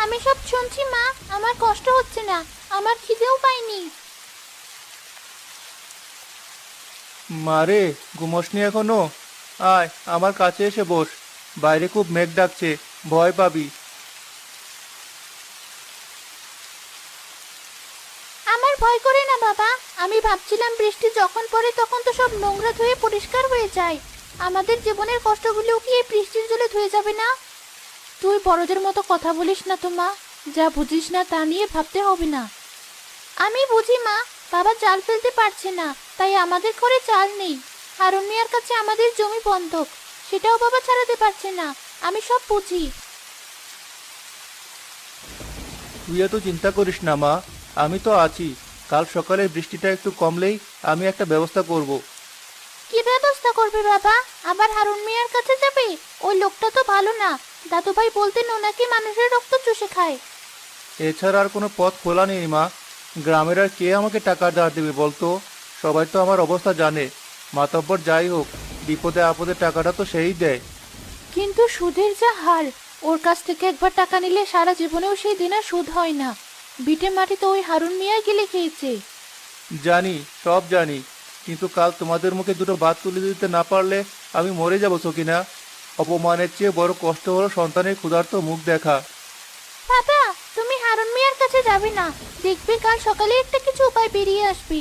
আমি সব শুনছি মা। আমার কষ্ট হচ্ছে না, আমার খিদেও পাইনি। মারে, ঘুমোসনি এখনো? আয় আমার কাছে এসে বস। বাইরে খুব মেঘ ডাকছে, ভয় পাবি। আমার ভয় করে না বাবা। আমি ভাবছিলাম বৃষ্টি যখন পড়ে তখন তো সব নোংরা ধুয়ে পরিষ্কার হয়ে যায়। আমাদের জীবনের কষ্টগুলোও কি এই বৃষ্টির জলে ধুয়ে যাবে না? তুই বড়দের মতো কথা বলিস না তো মা। যা বুঝিস না তা নিয়ে ভাবতে হবে না। আমি বুঝি মা। বাবা জাল ফেলতে পারছে না, তাই আমাদের ঘরে চাল নেই। হারুন মিয়ার কাছে আমাদের জমি বন্ধক, সেটাও বাবা ছাড়াতে পারছে না। আমি সব বুঝি। তুই এত চিন্তা করিস না মা, আমি তো আছি। কাল সকালে বৃষ্টিটা একটু কমলেই আমি একটা ব্যবস্থা করব। কি ব্যবস্থা করবে বাবা? আবার হারুন মিয়ার কাছে যাবে? ওই লোকটা তো ভালো না। দাদুভাই বলতেন ও নাকি মানুষের রক্ত চুষে খায়। এছাড়া আর কোনো পথ খোলা নেই মা। গ্রামের আর কে আমাকে টাকা ধার দেবে বলতো? সবাই তো আমার অবস্থা জানে। মাতব্বর যাই হোক, বিপদে আপদে টাকাটা তো সেই দেয়। কিন্তু সুদের যা হার! ওর কাছ থেকে একবার টাকা নিলে সারা জীবনেও সেই দিন আর সুদ হয় না। বিটে মাটি তো ওই হারুন মিয়াই গিলে খেয়েছে। জানি, সব জানি। কিন্তু কাল তোমাদের মুখে দুটো ভাত তুলে দিতে না পারলে আমি মরে যাবো সকিনা। অপমানের চেয়ে বড় কষ্ট হলো সন্তানের ক্ষুধার্ত মুখ দেখা। বাবা, তুমি হারুন মিয়ার কাছে যাবে না। দেখবে কাল সকালে একটা কিছু উপায় বেরিয়ে আসবে।